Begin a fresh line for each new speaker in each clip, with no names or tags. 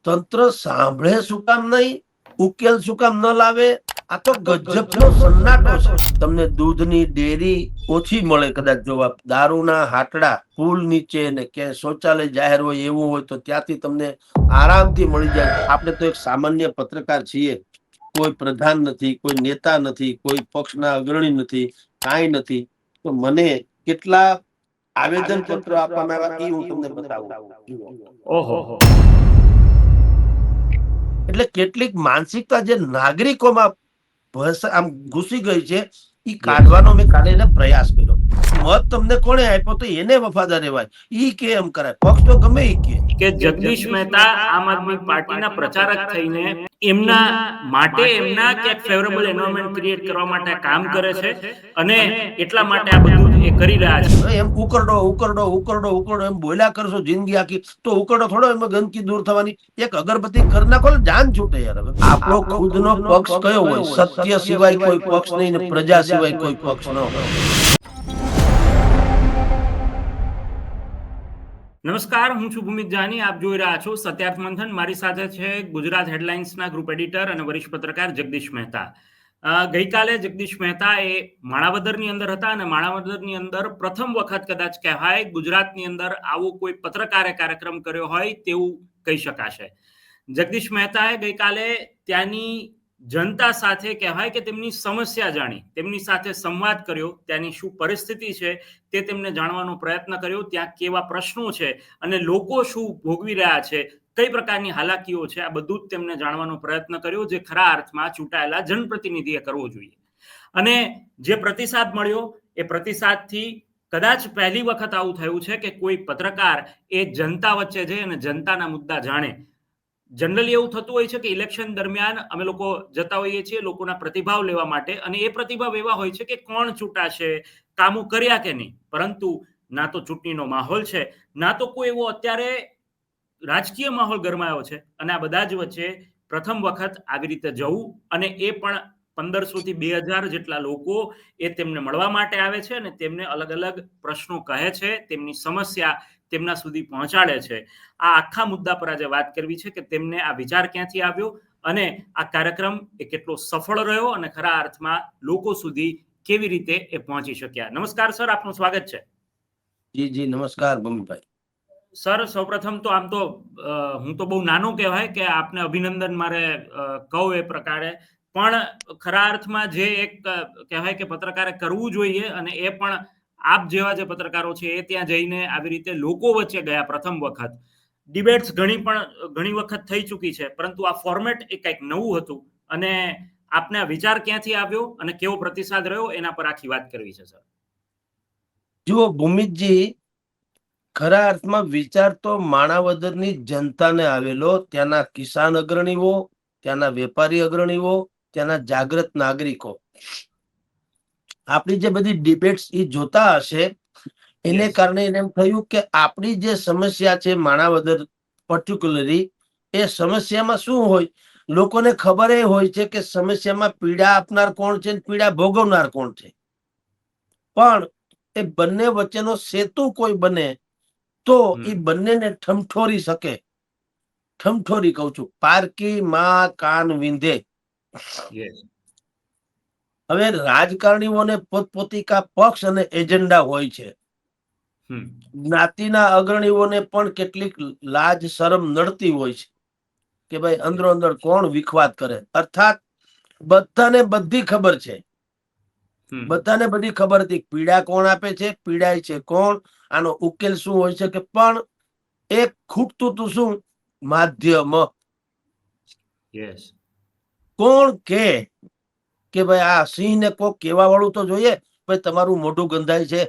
તંત્ર સાંભળે શું કામ નહીં, ઉકેલ શું કામ ન લાવે? આ તો ગજબનો સન્નાટો છે. તમને દૂધની ડેરી ઓછી મળે કદાચ, જોવા દારૂના હાટડા પુલ નીચે ને કે શૌચાલય જાહેર હોય એવું હોય તો ત્યાંથી તમને આરામથી મળી જાય. આપણે તો એક સામાન્ય પત્રકાર છીએ, કોઈ પ્રધાન નથી, કોઈ નેતા નથી, કોઈ પક્ષના અગ્રણી નથી, કાંઈ નથી. તો મને કેટલા આવેદન પત્ર આપવામાં આવ્યા એ હું તમને બતાવું.
ઓહો.
એટલે કેટલીક માનસિકતા જે નાગરિકોમાં આમ ઘૂસી ગઈ છે એ કાઢવાનો મેં કાલે એને પ્રયાસ કર્યો. મત તમને કોણે આપ્યો તો એને વફાદાર રહેવાય, ઈ કે એમ કરાય. પક્ષ તો ગમે ઈ
કે જગદીશ મહેતા આમ આદમી પાર્ટીના પ્રચારક થઈને એમના માટે એમના ક્યાંક ફેવરેબલ એન્વાયરમેન્ટ ક્રિએટ કરવા માટે કામ કરે છે અને એટલા માટે આ બધું એ કરી રહ્યા છે.
એમ ઉકરડો ઉકરડો ઉકરડો ઉકરડો એમ બોલ્યા કરશો જિંદગી આખી તો ઉકરડો થોડો એમાં ગંદકી દૂર થવાની. એક અગરબત્તી કરી નાખો ને જાન છૂટે યાર. આપણો ખુદનો પક્ષ કયો હોય? સત્ય સિવાય કોઈ પક્ષ નહીં ને પ્રજા સિવાય કોઈ પક્ષ ન હોય.
નમસ્કાર, હું છું ભૂમિત જાની. આપ જોઈ રહ્યા છો સત્યાર્થ મંથન. મારી સાથે છે ગુજરાત હેડલાઇન્સના ગ્રુપ એડિટર અને વરિષ્ઠ પત્રકાર જગદીશ મહેતા. ગઈકાલે જગદીશ મહેતા એ માણાવદરની અંદર હતા અને માણાવદરની અંદર પ્રથમ વખત કદાચ કહેવાય ગુજરાતની અંદર આવો કોઈ પત્રકારે કાર્યક્રમ કર્યો હોય તેવું કહી શકાશે. જગદીશ મહેતાએ ગઈકાલે ત્યાંની જનતા સાથે કહેવાય કે તેમની સમસ્યા જાણી, તેમની સાથે સંવાદ કર્યો, ત્યાંની શું પરિસ્થિતિ છે તે તેમને જાણવાનો પ્રયત્ન કર્યો, ત્યાં કેવા પ્રશ્નો છે અને લોકો શું ભોગવી રહ્યા છે, કઈ પ્રકારની હાલાકીઓ છે, આ બધું જ તેમને જાણવાનો પ્રયત્ન કર્યો, જે ખરા અર્થમાં ચૂંટાયેલા જનપ્રતિનિધિએ કરવો જોઈએ. અને જે પ્રતિસાદ મળ્યો એ પ્રતિસાદથી કદાચ પહેલી વખત આવું થયું છે કે કોઈ પત્રકાર એ જનતા વચ્ચે જઈ અને જનતાના મુદ્દા જાણે. જનરલી એવું થતું હોય છે કે ઇલેક્શન દરમિયાન અમે લોકો જતા હોઈએ છીએ લોકોના પ્રતિભાવ લેવા માટે, અને એ પ્રતિભાવ એવા હોય છે કે કોણ ચૂંટાશે, કામો કર્યા કે નહીં. પરંતુ ના તો ચૂંટણીનો માહોલ છે, ના તો કોઈ એવો અત્યારે રાજકીય માહોલ ગરમાયો છે, અને આ બધા જ વચ્ચે પ્રથમ વખત આવી રીતે જવું, અને એ પણ 1500 થી 2000 જેટલા લોકો એ તેમને મળવા માટે આવે છે અને તેમને અલગ અલગ પ્રશ્નો કહે છે, તેમની સમસ્યા તેમના સુધી પહોંચાડે છે. આ આખા મુદ્દા પર આજે વાત કરવી છે કે તેમને આ વિચાર ક્યાંથી આવ્યો અને આ કાર્યક્રમ એ કેટલો સફળ રહ્યો અને ખરા અર્થમાં લોકો સુધી કેવી રીતે એ પહોંચી શક્યા. નમસ્કાર સર, આપનું સ્વાગત છે.
જી જી નમસ્કાર ભૂમિભાઈ.
સર, સૌપ્રથમ તો આમ તો હું તો બહુ નાનો કહેવાય કે આપને અભિનંદન મારે કહું એ પ્રકારે, પણ ખરા અર્થમાં જે એક કહેવાય કે પત્રકારે કરવું જોઈએ, અને એ પણ આપ જેવા જે પત્રકારો છે એ ત્યાં જઈને આવી રીતે લોકો વચ્ચે ગયા પ્રથમ વખત. ડિબેટ્સ ઘણી વખત થઈ ચૂકી છે, પરંતુ આ ફોર્મેટ એ કંઈક નવું હતું, અને આપને આ વિચાર ક્યાંથી આવ્યો અને કેવો પ્રતિસાદ રહ્યો એના પર આખી વાત કરવી છે સર.
જુઓ ભૂમિતજી, ખરા અર્થમાં વિચાર તો માણાવદરની જનતાને આવેલો, ત્યાંના કિસાન અગ્રણીઓ, ત્યાંના વેપારી અગ્રણીઓ, ત્યાંના જાગૃત નાગરિકો. આપણી જે બધી ડિબેટ્સ એ જોતા હશે એને કારણે એને એમ થયું કે આપણી જે સમસ્યા છે માણાવદર પર્ટિક્યુલરલી, એ સમસ્યામાં શું હોય, લોકોને ખબર એ હોય છે કે સમસ્યામાં પીડા આપનાર કોણ છે, પીડા ભોગવનાર કોણ છે. પણ એ બંને વચ્ચેનો સેતુ કોઈ બને તો એ બંનેને ઠમઠોરી શકે. ઠમઠોરી કહું છું, પારકી માં કાન વિંધે. હવે રાજકારણીઓને પોતપોતિકા પક્ષ અને એજન્ડા હોય છે. જ્ઞાતિના અગ્રણીઓને પણ કેટલીક લાજ શરમ નડતી હોય છે કે ભાઈ અંદરો અંદર કોણ વિખવાદ કરે. અર્થાત બધાને બધી ખબર છે, બધાને બધી ખબર હતી પીડા કોણ આપે છે, પીડાય છે કોણ, આનો ઉકેલ શું હોય છે, કે પણ એક ખૂટતું તું શું? માધ્યમ. કોણ કે ભાઈ આ સિંહ ને કોક કેવા વાળું તો જોઈએ, ભાઈ તમારું મોઢું ગંધાય છે.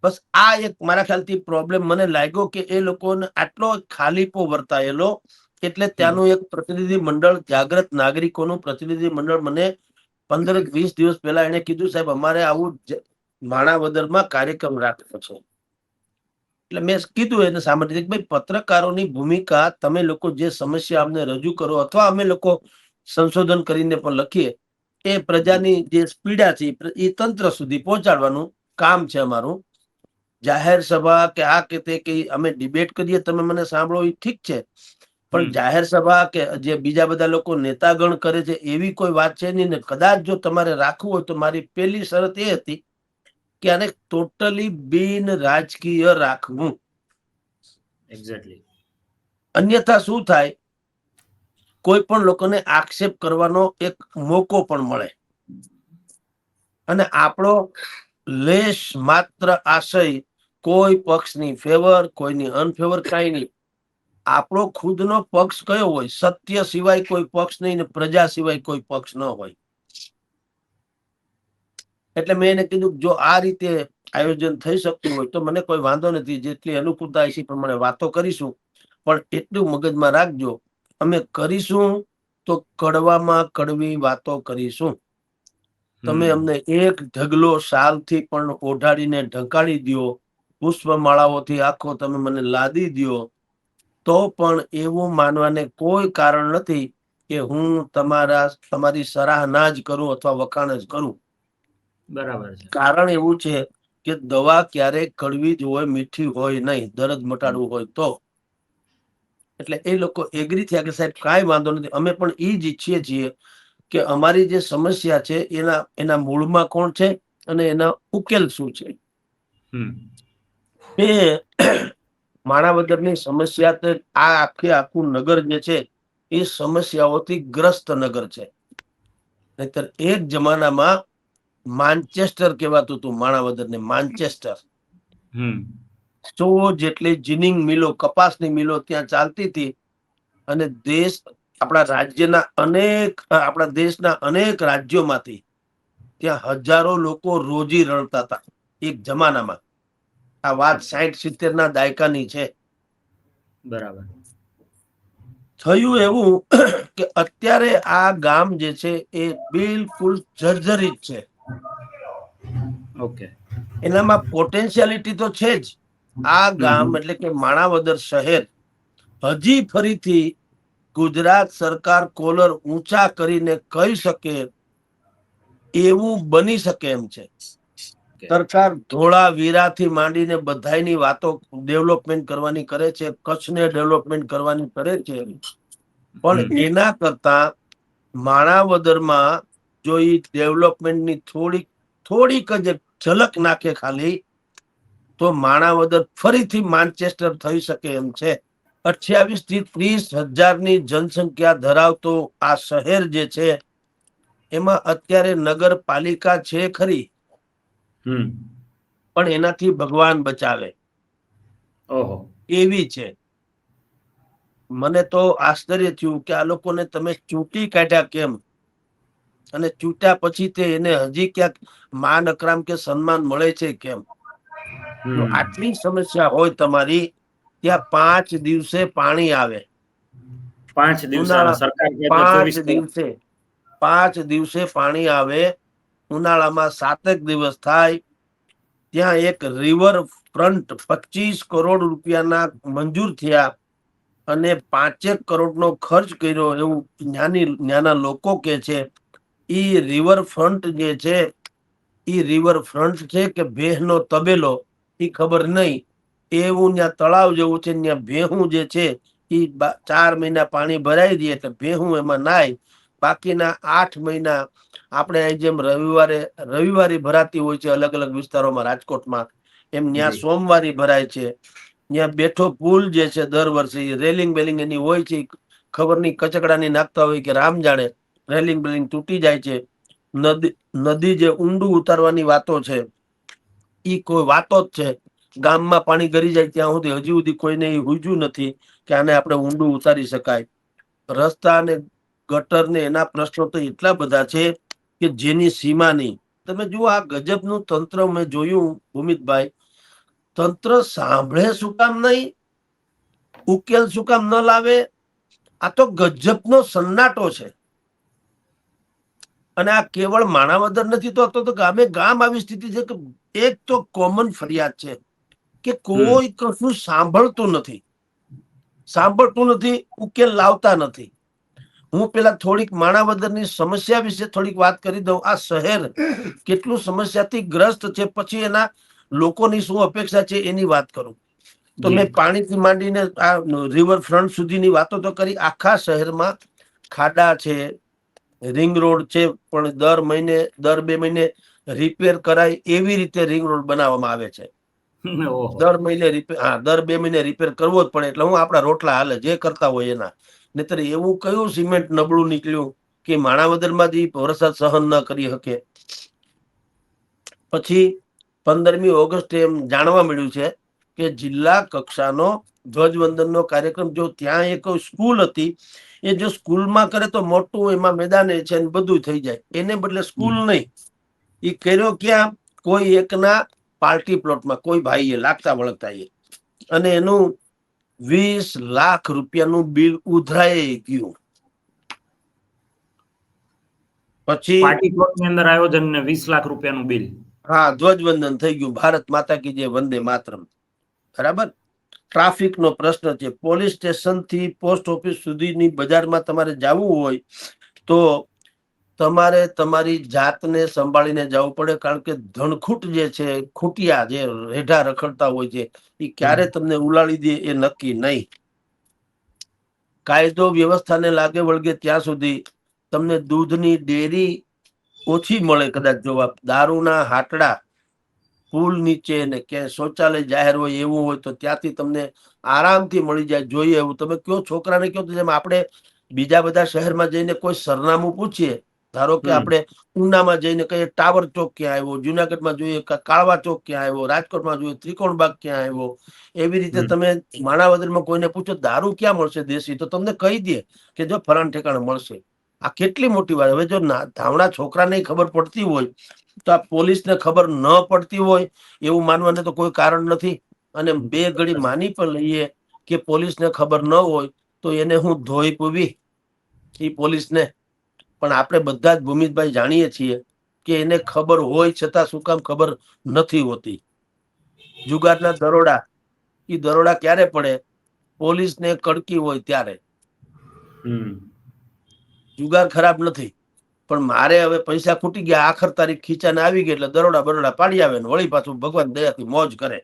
બસ આ એક મારા ખ્યાલથી પ્રોબ્લેમ મને લાગ્યો કે એ લોકોને આટલો ખાલીપો વર્તાયેલો. એટલે ત્યાંનું એક પ્રતિનિધિ મંડળ, જાગૃત નાગરિકોનું પ્રતિનિધિ મંડળ મને 15-20 દિવસ પહેલા એને કીધું, સાહેબ અમારે આવું માણાવદરમાં કાર્યક્રમ રાખવો છે. એટલે મેં કીધું એને સામાન્ય ભાઈ પત્રકારોની ભૂમિકા, તમે લોકો જે સમસ્યા અમને રજૂ કરો અથવા અમે લોકો સંશોધન કરીને પણ લખીએ, એ પ્રજાની જે પીડા છે એ તંત્ર સુધી પહોંચાડવાનું કામ છે અમારું. જાહેર સભા કે આ કે તે કે અમે ડિબેટ કરીએ, તમે મને સાંભળો એ ઠીક છે, પણ જાહેર સભા કે જે બીજા બધા લોકો નેતાગણ કરે છે એવી કોઈ વાત છે નહીં ને. કદાચ જો તમારે રાખવું હોય તો મારી પહેલી શરત એ હતી કે આને ટોટલી બિન રાજકીય રાખવું.
એક્ઝેક્ટલી.
અન્યથા શું થાય, કોઈ પણ લોકોને આક્ષેપ કરવાનો એક મોકો પણ મળે, અને આપણો લેશ માત્ર આશય કોઈ પક્ષની ફેવર, કોઈની અનફેવર, કાંઈ નહીં. આપણો ખુદનો પક્ષ કયો હોય? સત્ય સિવાય કોઈ પક્ષ નહીં ને પ્રજા સિવાય કોઈ પક્ષ ન હોય. એટલે મેં એને કીધું જો આ રીતે આયોજન થઈ શકતું હોય તો મને કોઈ વાંધો નથી, જેટલી અનુકૂળતા છે પ્રમાણે વાતો કરીશું, પણ એટલું મગજમાં રાખજો, અમે કરીશું તો કડવામાં કડવી વાતો કરીશું. તમે અમને એક ઢગલો શાલથી પણ ઓઢાડીને ઢંકાળી દો, પુષ્પમાળાઓથી આખો તમે મને લાદી દો, તો પણ એવું માનવાને કોઈ કારણ નથી કે હું તમારી સરાહના જ કરું અથવા વખાણ જ કરું.
બરાબર છે.
કારણ એવું છે કે દવા ક્યારેક કડવી જ હોય, મીઠી હોય નહીં, દર્દ મટાડવું હોય તો. એટલે એ લોકો એગ્રી થયા કે સાહેબ કાંઈ વાંધો નથી, અમે પણ એ જ ઈચ્છીએ છીએ કે અમારી જે સમસ્યા છે એના મૂળમાં કોણ છે અને એના ઉકેલ શું છે. એ માણાવદરની સમસ્યા તો આ આખું નગર જે છે એ સમસ્યાઓથી ગ્રસ્ત નગર છે. નહીતર એક જમાનામાં માન્ચેસ્ટર કહેવાતું હતું માણાવદરને, માન્ચેસ્ટર. 100 જેટલી જીનિંગ મિલો, કપાસની મિલો ત્યાં ચાલતી હતી, અને આપણા દેશના અનેક રાજ્યોમાંથી ત્યાં હજારો લોકો રોજી રળતા હતા એક જમાનામાં. આ વાત 60-70 ના દાયકાની છે.
બરાબર.
થયું એવું કે અત્યારે આ ગામ જે છે એ બિલકુલ જર્જરિત છે.
ઓકે.
એનામાં પોટેન્શિયાલિટી તો છે જ. આ ગામ એટલે કે માણાવદર શહેર હજી ફરીથી ગુજરાત સરકાર કોલર ઊંચા કરીને કહી શકે એવું બની શકે એમ છે. સરકાર ધોળાવીરાથી માંડીને બધાયની વાતો ડેવલપમેન્ટ કરવાની કરે છે, કચ્છને ડેવલપમેન્ટ કરવાની કરે છે, પણ એના કરતા માણાવદરમાં જો એ ડેવલપમેન્ટની થોડીક જ ઝલક નાખે ખાલી, તો માણાવદર ફરીથી માન્ચેસ્ટર થઈ શકે એમ છે. 28 થી 30 હજારની જનસંખ્યા ધરાવતો આ શહેર જે છે એમાં અત્યારે નગરપાલિકા છે ખરી, પણ એનાથી ભગવાન બચાવે એવી છે. મને તો આશ્ચર્ય થયું કે આ લોકોને તમે ચૂંટી કાઢ્યા કેમ, અને ચૂંટ્યા પછી તે એને હજી ક્યાંક માન અકરામ કે સન્માન મળે છે કેમ. જો આટલી સમસ્યા હોય તમારી, ત્યાં 5 દિવસે પાણી આવે.
5 દિવસે આવે,
ઉનાળા
સરકાર કહે તો
5
24
દિવસે 5 દિવસે પાણી આવે. ઉનાળામાં 7 દિવસ થાય. ત્યાં એક રિવર ફ્રન્ટ 25 કરોડ રૂપિયાના મંજૂર થયા, અને 5 કરોડનો ખર્ચ કર્યો એવું ત્યાંના લોકો કે છે. ઈ રિવરફ્રન્ટ જે છે ઈ રિવરફ્રન્ટ છે કે ભેહનો તબેલો ઈ ખબર નહીં. એવું ત્યાં તળાવ જેવું છે, ત્યાં ભેહું જે છે ઈ 4 મહિના પાણી ભરાઈ દે એટલે ભેહું એમાં નાય. બાકીના 8 મહિના આપણે અહીં જેમ રવિવારી ભરાતી હોય છે અલગ અલગ વિસ્તારોમાં, રાજકોટમાં એમ ત્યાં સોમવારી ભરાય છે. ત્યાં બેઠો પુલ જે છે દર વર્ષે રેલિંગ બેલિંગ એની હોય છે, ખબર નહીં કચકડાની નાખતા હોય કે રામ જાણે, રેલિંગ બેલિંગ તૂટી જાય છે. નદી જે ઊંડું ઉતારવાની વાતો છે ઈ કોઈ વાતો જ છે. ગામમાં પાણી ગરી જાય ત્યાં સુધી હજી સુધી કોઈને એ હુજ્યું નથી કે આને આપણે ઊંડું ઉતારી શકાય. રસ્તા અને ગટર ને એના પ્રશ્નો તો એટલા બધા છે કે જેની સીમા નહીં. તમે જુઓ આ ગજબનું તંત્ર મેં જોયું ભૂમિતભાઈ, તંત્ર સાંભળે શું કામ નહીં, ઉકેલ શું કામ ન લાવે? આ તો ગજબનો સન્નાટો છે. અને આ કેવળ માણાવદર નથી તો ગામે ગામ આવી સ્થિતિ છે કે એક તો કોમન ફરિયાદ છે કે કોઈ કશું સાંભળતું નથી, ઉકેલ લાવતા નથી. હું પેલા થોડીક માણાવદરની સમસ્યા વિશે થોડીક વાત કરી દઉં. આ શહેર કેટલું સમસ્યાથી ગ્રસ્ત છે, પછી એના લોકોની શું અપેક્ષા છે એની વાત કરું તો
જી.
મેં પાણીથી માંડીને આ રિવર ફ્રન્ટ સુધીની વાતો તો કરી. આખા શહેરમાં ખાડા છે, રિંગ રોડ છે, પણ દર 2 મહિને રિપેર કરાય એવી રીતે રિંગ રોડ બનાવવામાં આવે છે.
ઓહો.
દર 2 મહિને રિપેર કરવો જ પડે. એટલે હું આપણા રોટલા હાલે જે કરતા હોય એના. નહીતર એવું કયું સિમેન્ટ નબળું નીકળ્યું કે માણાવદરમાંથી વરસાદ સહન ન કરી શકે. પછી 15મી ઓગસ્ટે એમ જાણવા મળ્યું છે કે જિલ્લા કક્ષાનો ધ્વજવંદનનો કાર્યક્રમ જો ત્યાં એક સ્કૂલ હતી એ જો સ્કૂલમાં કરે તો મોટું એમાં મેદાન છે ને બધું થઈ જાય. એને બદલે સ્કૂલ નહીં, એ કર્યો ક્યાં? કોઈ એકના પાર્ટી પ્લોટમાં કોઈ ભાઈએ લાગતા વળગતા અને એનું 20 લાખ રૂપિયાનું બિલ ઉધરાઈ ગયું. પછી
પાર્ટી પ્લોટની અંદર આયોજન ને 20 લાખ રૂપિયાનું બિલ.
હા, ધ્વજવંદન થઈ ગયું. ભારત માતા કી જય, વંદે માતરમ. બરાબર. ટ્રાફિકનો પ્રશ્ન છે. પોલીસ સ્ટેશન થી પોસ્ટ ઓફિસ સુધીની બજારમાં તમારે જવું હોય તો તમારે તમારી જાતને સંભાળીને જવું પડે. કારણ કે ધણખૂટ જે છે, ખૂટિયા જે રેઢા રખડતા હોય છે, એ ક્યારે તમને ઉલાળી દે એ નક્કી નહીં. કાયદો વ્યવસ્થાને લાગે વળગે ત્યાં સુધી તમને દૂધની ડેરી ઓછી મળે. કદાચ જવાબ દારૂના હાટડા પુલ નીચે ને ક્યાંય શૌચાલય જાહેર હોય એવું હોય તો ત્યાંથી તમને આરામથી મળી જાય. જોઈએ એવું તમે કયો છોકરાને કયો તો જેમ આપણે બીજા બધા શહેરમાં જઈને કોઈ સરનામું પૂછીએ, ધારો કે આપણે ઉનામાં જઈને કહીએ ટાવર ચોક ક્યાં આવ્યો, જુનાગઢમાં જોઈએ કાળવા ચોક ક્યાં આવ્યો, રાજકોટમાં જોઈએ ત્રિકોણબાગ ક્યાં આવ્યો. એવી રીતે તમે માણાવદરમાં કોઈને પૂછો દારૂ ક્યાં મળશે દેશી, તો તમને કહી દે કે જો ફલાણ ઠેકાણે મળશે. આ કેટલી મોટી વાત. હવે જો ધાવણા છોકરાને ખબર પડતી હોય તો આ પોલીસને ખબર ન પડતી હોય એવું માનવાને તો કોઈ કારણ નથી. અને 2 ઘડી માની પણ લઈએ કે પોલીસને ખબર ન હોય તો એને હું ધોઈ પૂવી એ પોલીસને. પણ આપણે બધા જ ભૂમિતભાઈ જાણીએ છીએ કે એને ખબર હોય છતાં શું કામ ખબર નથી હોતી. જુગારના દરોડા, એ દરોડા ક્યારે પડે? પોલીસને કડકી હોય ત્યારે. જુગાર ખરાબ નથી, પણ મારે હવે પૈસા ખૂટી ગયા, આખર તારીખ ખીચાને આવી ગઈ એટલે દરોડા બરોડા પાડી આવે ને વળી પાછું ભગવાન દયાથી મોજ કરે.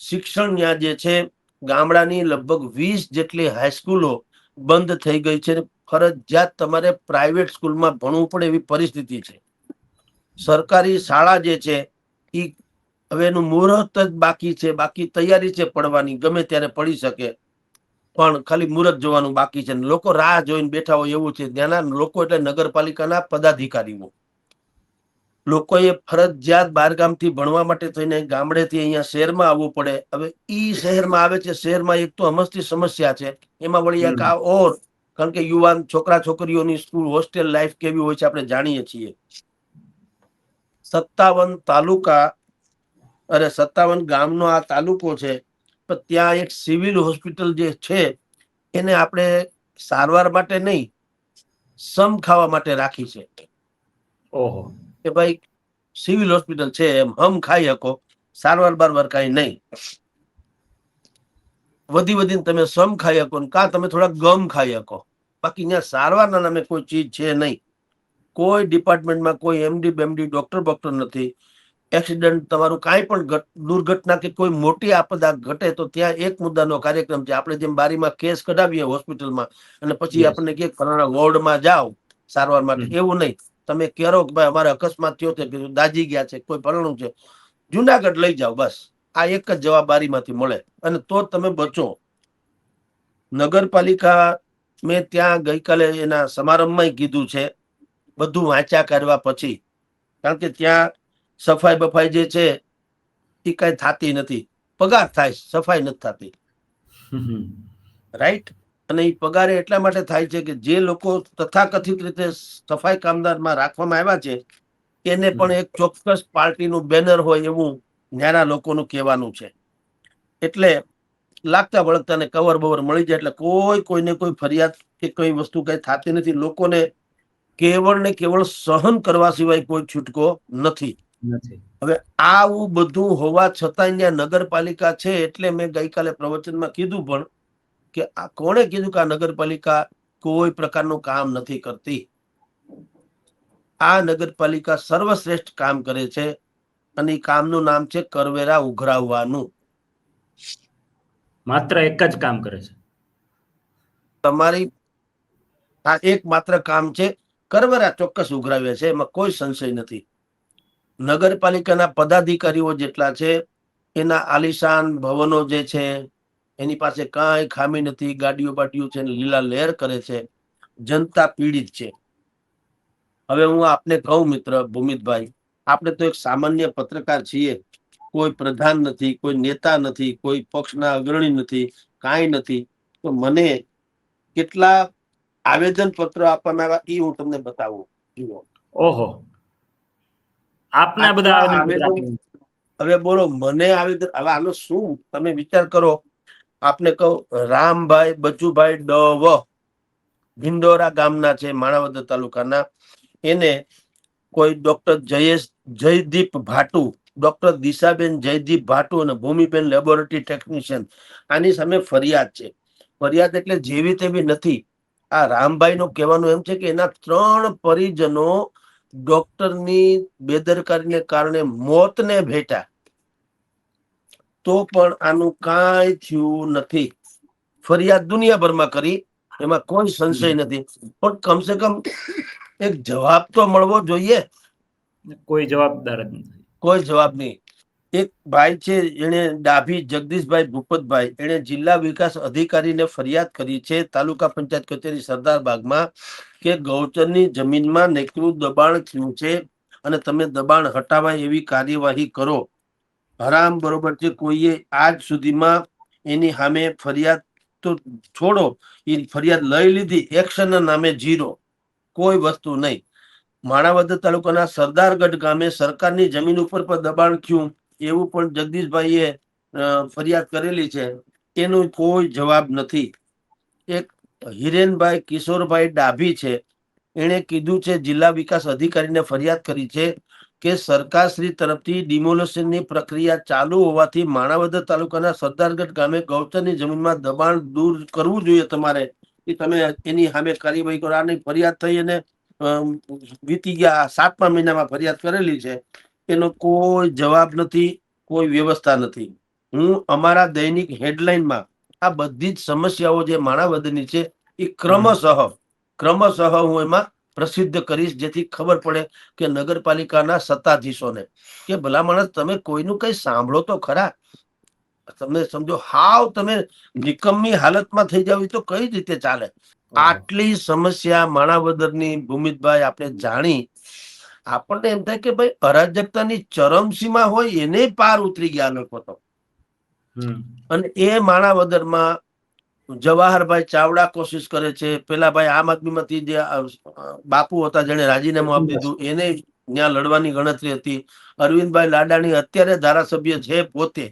શિક્ષણ ત્યાં જે છે, ગામડાની લગભગ 20 જેટલી હાઈસ્કૂલો બંધ થઈ ગઈ છે. ફરજિયાત તમારે પ્રાઇવેટ સ્કૂલમાં ભણવું પડે એવી પરિસ્થિતિ છે. સરકારી શાળા જે છે એ હવે એનું મુહૂર્ત જ બાકી છે. બાકી તૈયારી છે પડવાની, ગમે ત્યારે પડી શકે, પણ ખાલી મુહૂર્ત જોવાનું બાકી છે. લોકો રાહ જોઈને બેઠા હોય એવું છે. ત્યાંના લોકો એટલે નગરપાલિકાના પદાધિકારીઓ. લોકોએ ફરજિયાત બહારગામથી ભણવા માટે થઈને ગામડેથી અહીંયા શહેરમાં આવવું પડે. હવે ઈ શહેરમાં આવે છે, શહેરમાં એક તો અમસ્તી સમસ્યા છે, એમાં વળી એક આ ઓર, કારણ કે યુવાન છોકરા છોકરીઓની સ્કૂલ હોસ્ટેલ લાઈફ કેવી હોય છે આપણે જાણીએ છીએ. 57 તાલુકા 57 ગામનો આ તાલુકો છે. પણ ત્યાં એક સિવિલ હોસ્પિટલ જે છે એને આપણે સારવાર માટે નહીં, સમ ખાવા માટે રાખી છે.
ઓહો.
કે ભાઈ સિવિલ હોસ્પિટલ છે એમ હમ ખાઈ શકો, સારવાર બારવાર કઈ નહીં. વધીને તમે સમ ખાઈ શકો કાં તમે થોડા ગમ ખાઈ શકો. બાકી ત્યાં સારવારના નામે કોઈ ચીજ છે નહીં. કોઈ ડિપાર્ટમેન્ટમાં કોઈ એમડી બેમડી ડોક્ટર બોક્ટર નથી. એક્સિડન્ટ તમારું કાંઈ પણ દુર્ઘટના કે કોઈ મોટી આપદા ઘટે તો ત્યાં એક મુદ્દાનો કાર્યક્રમ છે. આપણે જેમ બારીમાં કેસ કઢાવીએ હોસ્પિટલમાં અને પછી આપણને કે ફલાણા વોર્ડમાં જાઓ સારવાર માટે, એવું નહીં. તમે કહો કે ભાઈ અમારે અકસ્માત થયો છે, દાજી ગયા છે, કોઈ ફલાણું છે, જુનાગઢ લઈ જાઓ, બસ આ એક જ જવાબ બારીમાંથી મળે અને તો તમે બચો. નગરપાલિકા મેં ત્યાં ગઈકાલે એના સમારંભમાં કીધું છે, બધું વાંચ્યા કરવા પછી, કારણ કે ત્યાં સફાઈ બફાઈ જે છે એ કઈ થતી નથી. પગાર થાય, સફાઈ નથી થતી. રાઈટ. અને એ પગારે એટલા માટે થાય છે કે જે લોકો તથાકથિત રીતે સફાઈ કામદારમાં રાખવામાં આવ્યા છે એને પણ એક ચોક્કસ પાર્ટીનું બેનર હોય એવું નાના લોકોનું કહેવાનું છે. એટલે લાગતા વળગતાને કવર બવર મળી જાય એટલે કોઈને કોઈ ફરિયાદ કે કઈ વસ્તુ કઈ થતી નથી. લોકોને કેવળ ને કેવળ સહન કરવા સિવાય કોઈ છૂટકો નથી. હવે આવું બધું હોવા છતાં અહીંયા નગરપાલિકા છે એટલે મેં ગઈકાલે પ્રવચનમાં કીધું પણ કે આ કોણે કીધું કે આ નગરપાલિકા કોઈ પ્રકારનું કામ નથી કરતી. આ નગરપાલિકા સર્વશ્રેષ્ઠ કામ કરે છે. અને એ કામનું નામ છે કરવેરા ઉઘરાવવાનું.
માત્ર એક જ કામ કરે છે.
તમારી આ એકમાત્ર કામ છે, કરવેરા ચોક્કસ ઉઘરાવ્યા છે, એમાં કોઈ સંશય નથી. નગરપાલિકાના પદાધિકારીઓ જેટલા છે, એના આલિશાન ભવનો જે છે, એની પાસે કાંઈ ખામી નથી, ગાડીઓ બાડીઓ છે, લીલા લહેર કરે છે, જનતા પીડિત છે. હવે હું આપને કહું મિત્ર ભૂમિતભાઈ, આપણે તો એક સામાન્ય પત્રકાર છીએ, કોઈ પ્રધાન નથી, કોઈ નેતા નથી, કોઈ પક્ષના અગ્રણી નથી, કાંઈ નથી. તો મને કેટલા આવેદન પત્રો આપવામાં આવ્યા એ હું તમને બતાવું. જુઓ,
ઓહો, આપને બધા
આટલા
આવેદન પત્ર
આવેદન.
આપ્યું.
હવે બોલો, મને આવેદન, હવે આનો શું તમે વિચાર કરો. આપને કહું, રામભાઈ બચુભાઈ ડવ ભિંડોરા ગામના છે, માણાવદર તાલુકાના. એને કોઈ ડોક્ટર જયદીપ ભાટુ, ડોક્ટર દિશાબેન જયદીપ ભાટુ અને ભૂમિબેન લેબોરેટરી ટેકનિશિયન, આની સામે ફરિયાદ છે. ફરિયાદ એટલે જેવી તેવી નથી. આ રામભાઈ નું કહેવાનું એમ છે કે એના 3 પરિજનો ડોક્ટરની બેદરકારીને કારણે મોતને ભેટ્યા, તો પણ આનું કાંઈ થયું નથી. ફરિયાદ દુનિયાભરમાં કરી, એમાં કોઈ સંશય નથી, પણ કમસે કમ એક જવાબ તો મળવો જોઈએ.
કોઈ જવાબદાર જ નથી.
કોઈ જવાબ નહીં. એક ભાઈ છે, એને ડાભી જગદીશભાઈ ભૂપતભાઈ, એને જિલ્લા વિકાસ અધિકારીને ફરિયાદ કરી છે તાલુકા પંચાયત કચેરી સરદારબાગમાં કે ગૌચરની જમીનમાં નેકરું દબાણ થયું છે અને તમે દબાણ હટાવાય એવી કાર્યવાહી કરો. હરામ બરોબર છે, કોઈએ આજ સુધીમાં એની સામે ફરિયાદ તો છોડો, એ ફરિયાદ લઈ લીધી, એક્શનના નામે 0, કોઈ વસ્તુ નહીં. માણાવદર તાલુકાના સરદારગઢ ગામે સરકારની જમીન ઉપર પણ દબાણ થયું એવું પણ જગદીશભાઈએ ફરિયાદ કરેલી છે, એનો કોઈ જવાબ નથી. એક હિરેનભાઈ કિશોરભાઈ ડાભી છે, એણે કીધું છે જિલ્લા વિકાસ અધિકારીને ફરિયાદ કરી છે કે સરકારશ્રી તરફથી ડિમોલેશનની પ્રક્રિયા ચાલુ હોવાથી માણાવદર તાલુકાના સરદારગઢ ગામે ગૌચરની જમીનમાં દબાણ દૂર કરવું જોઈએ તમારે, એ તમે એની સામે કાર્યવાહી કરો. આની ફરિયાદ થઈ અને વીતી ગયા 7મા મહિનામાં ફરિયાદ કરેલી છે, એનો કોઈ જવાબ નથી, કોઈ વ્યવસ્થા નથી. હું અમારા દૈનિક હેડલાઇનમાં આ બધી જ સમસ્યાઓ જે માણાવદરની છે એ ક્રમશઃ હું એમાં પ્રસિદ્ધ કરીશ, જેથી ખબર પડે કે નગરપાલિકાના સત્તાધીશોને કે ભલા માણસ, તમે કોઈનું કઈ સાંભળો તો ખરા. તમે સમજો, હાવ તમે નિકમ્મી હાલતમાં થઈ જાવ તો કઈ રીતે ચાલે. આટલી સમસ્યા માણાવદરની ભૂમિતભાઈ આપણે જાણી, આપણને એમ થાય કે ભાઈ અરાજકતાની ચરમસીમા હોય એને પાર ઉતરી ગયા લોકો તો. અને એ માણાવદરમાં જવાહરભાઈ ચાવડા કોશિશ કરે છે, પેલા ભાઈ આમ આદમીમાંથી જે બાપુ હતા જેને રાજીનામું આપી દીધું, એને ત્યાં લડવાની ગણતરી હતી. અરવિંદભાઈ લાડાણી અત્યારે ધારાસભ્ય છે પોતે,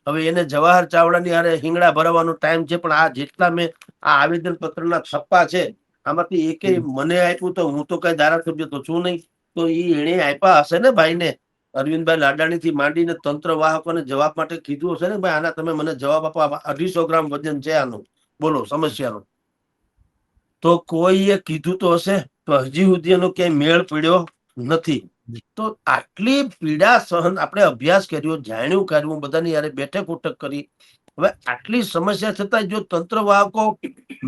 હવે એને જવાહર ચાવડાની હારે હિંગડા ભરવાનો ટાઈમ છે. પણ આ જેટલા મેં આ આવેદન પત્રના છપ્પા છે, આમાંથી એકે મને આપ્યું તો હું તો કઈ ધારાસભ્ય તો છું નહીં, તો એ એને આપ્યા હશે ને ભાઈને. અરવિંદભાઈ લાડાણી થી માંડીને તંત્ર વાહકોને જવાબ માટે કીધું હશે ને, ભાઈ આના તમે મને જવાબ આપો, 250 ગ્રામ વજન છે આનું, બોલો સમસ્યાનો. તો કોઈએ કીધું તો હશે, તો હજી સુધી એનો ક્યાંય મેળ પડ્યો નથી. તો આટલી પીડા સહન આપણે અભ્યાસ કર્યો, જાણ્યું કર્યું, બધાની યારે બેઠક ઉઠક કરી. હવે આટલી સમસ્યા છતાં જો તંત્ર વાહકો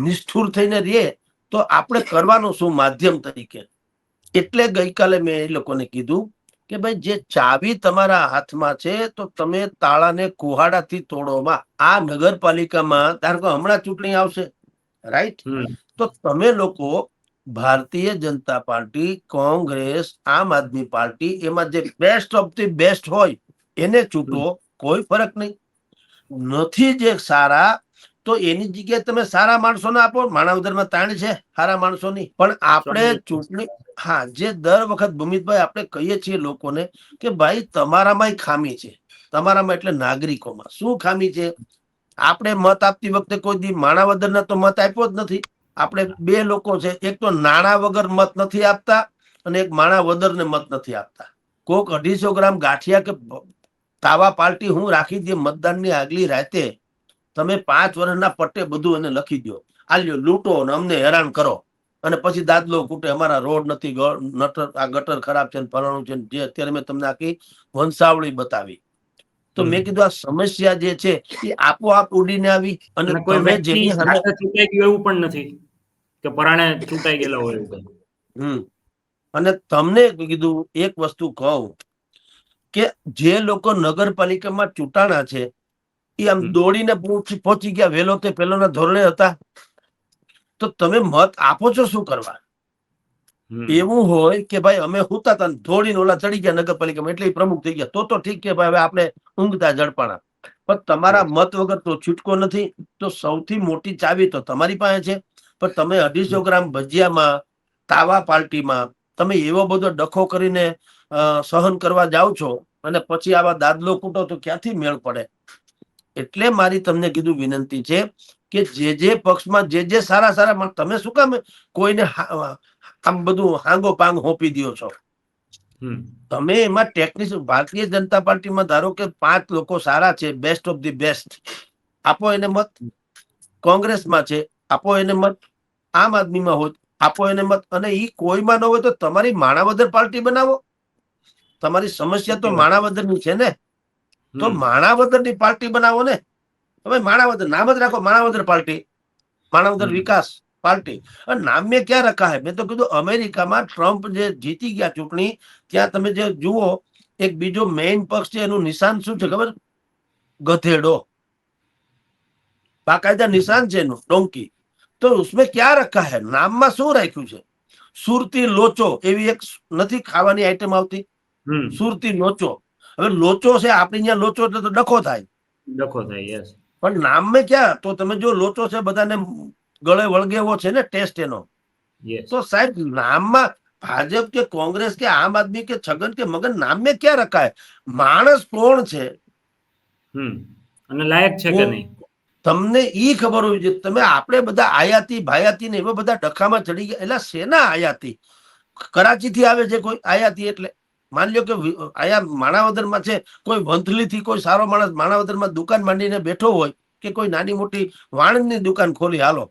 નિષ્ઠુર થઈને રહે તો આપણે કરવાનું શું માધ્યમ તરીકે. એટલે ગઈકાલે મેં એ લોકોને કીધું કે ભાઈ જે ચાવી તમારા હાથમાં છે તો તમે તાળાને કુહાડાથી તોડોમાં. આ નગરપાલિકામાં ધારો કે હમણાં ચૂંટણી આવશે, રાઈટ, તો તમે લોકો ભારતીય જનતા પાર્ટી, કોંગ્રેસ, આમ આદમી પાર્ટી, એમાં જે બેસ્ટ ઓફ ધી બેસ્ટ હોય એને ચૂંટો, કોઈ ફરક નહીં. નથી જે સારા, તો એની જગ્યાએ તમે સારા માણસોને આપો. માણાવદરમાં તાણ છે સારા માણસોની, પણ આપણે ચૂંટણી, હા, જે દર વખત ભૂમિતભાઈ આપણે કહીએ છીએ લોકોને કે ભાઈ તમારામાં ખામી છે, તમારામાં એટલે નાગરિકોમાં શું ખામી છે. આપણે મત આપતી વખતે કોઈ દી માણાવદરના તો મત આપ્યો જ નથી. આપણે 2 લોકો છે, એક તો નાણા વગર મત નથી આપતા અને એક માણાવદરને મત નથી આપતા. કોક 250 ગ્રામ ગાંઠિયા કે તાવા પાર્ટી હું રાખી દે મતદાનની આગલી રાતે, તમે 5 વર્ષના પટ્ટે બધું એને લખી દો, આ લ્યો લૂંટો અને અમને હેરાન કરો. અને પછી દાદલો કૂટે અમારા રોડ નથી, આ ગટર ખરાબ છે, ફલાણું છે, જે અત્યારે મેં તમને આખી વંશાવળી બતાવી. તો મેં કીધું આ સમસ્યા જે છે એ આપોઆપ ઉડીને આવી, અને
કોઈ
તમે
વ્યક્તિ
જેની સામે
સાથે ચૂંટાઈ ગયું એવું પણ નથી કે પરાણે ચૂંટાઈ ગયેલા હોય એવું કંઈ.
અને તમને કીધું એક વસ્તુ કહું કે જે લોકો નગરપાલિકામાં ચૂંટાણા છે એ આમ દોડીને પહોંચી ગયા વહેલો તે પહેલોના ધોરણે હતા, તો તમે મત આપો છો શું કરવા? એવું હોય કે ભાઈ અમે હુતા હતા દોડીને ઓલા ચડી ગયા નગરપાલિકામાં એટલે પ્રમુખ થઈ ગયા, તો ઠીક કે ભાઈ હવે આપણે ઊંઘતા જડપાણા, પણ તમારા મત વગર તો છૂટકો નથી. તો સૌથી મોટી ચાવી તો તમારી પાસે છે, પણ તમે 250 ગ્રામ ભજીયામાં, તાવા પાર્ટીમાં તમે એવો બધો ડખો કરીને સહન કરવા જાઓ છો, અને પછી આવા દાદલો કૂટો તો ક્યાંથી મેળ પડે? એટલે મારી તમને કીધું વિનંતી છે કે જે પક્ષમાં જે સારા સારા, તમે શું કામ કોઈને આમ બધું હાંગો પાંગ હોપી દો છો? તમે એમાં ટેકનિશિયન, ભારતીય જનતા પાર્ટીમાં ધારો કે 5 લોકો સારા છે, બેસ્ટ ઓફ ધી બેસ્ટ, આપો એને મત. કોંગ્રેસમાં છે, આપો એને મત. આમ આદમીમાં હોય આપો એને મત. અને ઈ કોઈમાં ન હોય તો તમારી માણાવદર પાર્ટી બનાવો. તમારી સમસ્યા તો માણાવદરની છે ને, તો માણાવદરની પાર્ટી બનાવો ને. તમે માણાવદર નામ જ રાખો, માણાવદર પાર્ટી, માણાવદર વિકાસ પાર્ટી. અને નામ મેં ક્યાં રખા હે? મેં તો કીધું અમેરિકામાં ટ્રમ્પ જે જીતી ગયા ચૂંટણી, ત્યાં તમે જે જુઓ એક બીજો મેઇન પક્ષ છે, એનું નિશાન શું છે ખબર? ગધેડો, બાકાયદા નિશાન છે એનું, ડોંકી. તો ઉસમે ક્યાં રખા હે? નામમાં શું રાખ્યું છે? સુરતી લોચો એવી એક નથી ખાવાની આઈટમ આવતી, સુરતી લોચો. હવે લોચો છે, આપણી ત્યાં લોચો એટલે તો ડખો થાય, પણ નામ મેં ક્યાં? તો તમે જો લોચો છે બધાને ગળે વળગેવો છે ને ટેસ્ટ એનો, તો સાહેબ નામમાં ભાજપ કે કોંગ્રેસ કે આમ આદમી કે છગન કે મગન નામ મેં ક્યાં રખા હે? માણસ કોણ છે
અને લાયક છે કે નહીં,
તમને ઈ ખબર હોવી જોઈએ. તમે આપણે બધા આયાતી ભાયાતી ને એવા બધા ડખામાં ચડી ગયા. એટલે શેના આયાતી? કરાચી થી આવે છે કોઈ આયાતી? એટલે માની લો કે આયા માણાવદરમાં છે, કોઈ વંથલી થી કોઈ સારો માણસ માણાવદરમાં દુકાન માંડીને બેઠો હોય, કે કોઈ નાની મોટી વાણંદની દુકાન ખોલી, હાલો,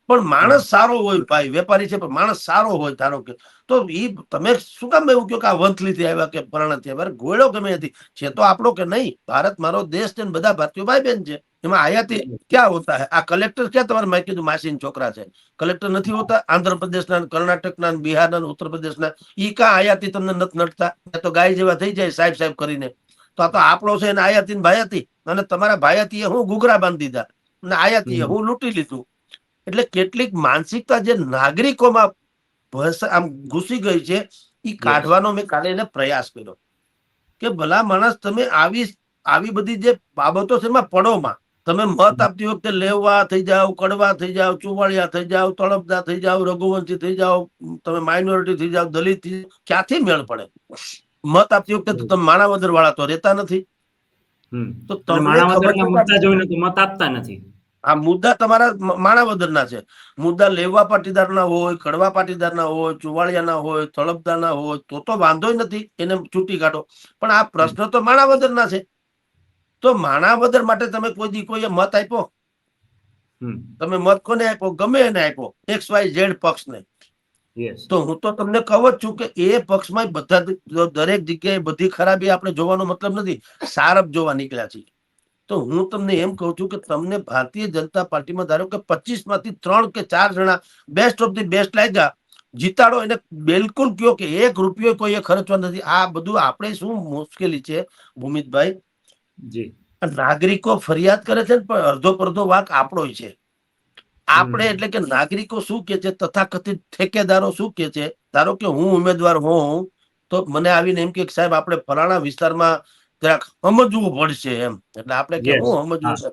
પણ માણસ સારો હોય, ભાઈ વેપારી છે પણ માણસ સારો હોય ધારો કે, તો ઈ તમે શું કામ એવું કહો કે આ વંથલીથી આવ્યા કે પરણથી આવ્યા? ગોળો ગમે હતી છે તો આપણો કે નહીં? ભારત મારો દેશ છે, બધા ભારતીયો ભાઈ બહેન છે. એમાં આયાતી ક્યાં હોતા હે? આ કલેક્ટર ક્યાં તમારે મેં કીધું માસીન છોકરા છે? કલેક્ટર નથી હોતા આંધ્રપ્રદેશના, કર્ણાટકના, બિહારના, ઉત્તર પ્રદેશના? ઈ કા આયાતી તમને નથી નડતા? તો ગાય જેવા થઈ જાય સાહેબ સાહેબ કરીને. તો આ તો આપણો છે એને આયાતી ને ભાયાતી, અને તમારા ભાયાતીએ હું ઘૂઘરા બાંધી દીધા, અને આયાતીએ હું લૂંટી લીધું. એટલે કેટલીક માનસિકતા જે નાગરિકોમાં આમ ઘૂસી ગઈ છે, એ કાઢવાનો મેં કાલે એને પ્રયાસ કર્યો કે ભલા માણસ, તમે આવી બધી જે બાબતો છે એમાં પડોમાં. તમે મત આપતી વખતે લેવા થઈ જાઓ, કડવા થઈ જાઓ, ચુવાડિયા થઈ જાઓ, તળપદા થઈ જાઓ, રઘુવંશી થઈ જાઓ, તમે માઇનોરિટી થઈ જાઓ, દલિત થઈ જાઓ, ક્યાંથી મેળ પડે? મત આપતી વખતે તો તમે માણાવદર વાળા તો રહેતા નથી. તો તમને ખબર છે
મુદ્દા જોઈને તો મત આપતા નથી.
આ મુદ્દા તમારા માણાવદરના છે. મુદ્દા લેવા પાટીદારના હોય, કડવા પાટીદારના હોય, ચુવાડિયાના હોય, તળપદાના હોય, તો વાંધો નથી, એને ચૂંટી કાઢો. પણ આ પ્રશ્ન તો માણાવદરના છે. તો માણાવદર માટે તમે કોઈએ મત આપ્યો? તમે મત કોને આપ્યો? ગમે એને આપ્યો, XYZ પક્ષને. તો હું તો તમને કહું જ છું કે એ પક્ષમાં બધા દરેક જગ્યાએ બધી ખરાબી આપણે જોવાનો મતલબ નથી, સારપ જોવા નીકળ્યા છે. તો હું તમને એમ કહું છું કે તમને ભારતીય જનતા પાર્ટીમાં ધારો કે 25 માંથી 3 કે 4 જણા બેસ્ટ ઓફ ધી બેસ્ટ લાગ્યા, જીતાડો. એને બિલકુલ કયો કે 1 રૂપિયો કોઈએ ખર્ચવા નથી. આ બધું આપણે શું મુશ્કેલી છે ભૂમિતભાઈ, નાગરિકો ફરિયાદ કરે છે પણ અડધો પડધો વાંક આપણો છે. આપણે એટલે કે નાગરિકો શું કે છે, તથાકથિત ઠેકેદારો શું કે છે. ધારો કે હું ઉમેદવાર હોઉં તો મને આવીને એમ કે સાહેબ આપણે ફલાણા વિસ્તારમાં જરાક સમજવું પડશે એમ. એટલે આપણે કે હું સમજવું છે,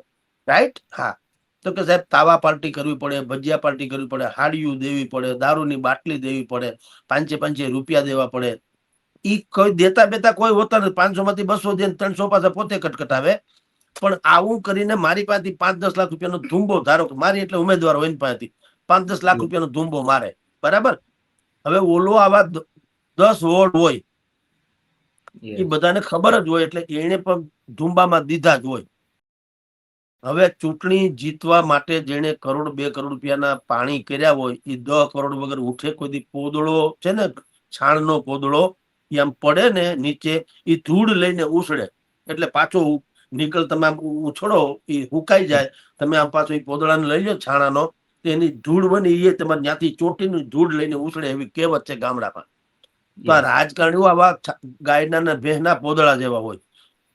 રાઈટ? હા, તો કે સાહેબ તાવા પાર્ટી કરવી પડે, ભજીયા પાર્ટી કરવી પડે, હાડિયું દેવી પડે, દારૂની બાટલી દેવી પડે, 500 રૂપિયા દેવા પડે. ઈ કોઈ દેતા બેતા કોઈ હોતા નથી. 500 માંથી 200 દે, 300 પાછા પોતે કટકટાવે. પણ આવું કરીને મારી પાસેથી 5-10 લાખ રૂપિયાનો ધુંબો, ધારો કે મારી એટલે ઉમેદવાર હોય એની પાસેથી 5-10 લાખ રૂપિયાનો ધુંબો મારે, બરાબર? હવે ઓલો આવા 10 વોર્ડ હોય, એ બધાને ખબર જ હોય, એટલે એને પણ ધુંબામાં દીધા જ હોય. હવે ચૂંટણી જીતવા માટે જેને કરોડ 2 કરોડ રૂપિયાના પાણી કર્યા હોય એ 10 કરોડ વગર ઉઠે. કોઈ દી પોદળો છે ને, છાણનો પોદળો એમ પડે ને નીચે, એ ધૂળ લઈને ઉછળે એટલે પાછો નીકળ તમે આમ ઉછળો એ હુકાઈ જાય. તમે આમ પાછો એ પોદળાને લઈ લો છાણાનો, તો એની ધૂળ બની એ તમારે ત્યાંથી ચોટીની ધૂળ લઈને ઉછળે, એવી કહેવત છે ગામડામાં. તો આ રાજકારણીઓ આવા ગાયના ને ભેંસના પોદળા જેવા હોય.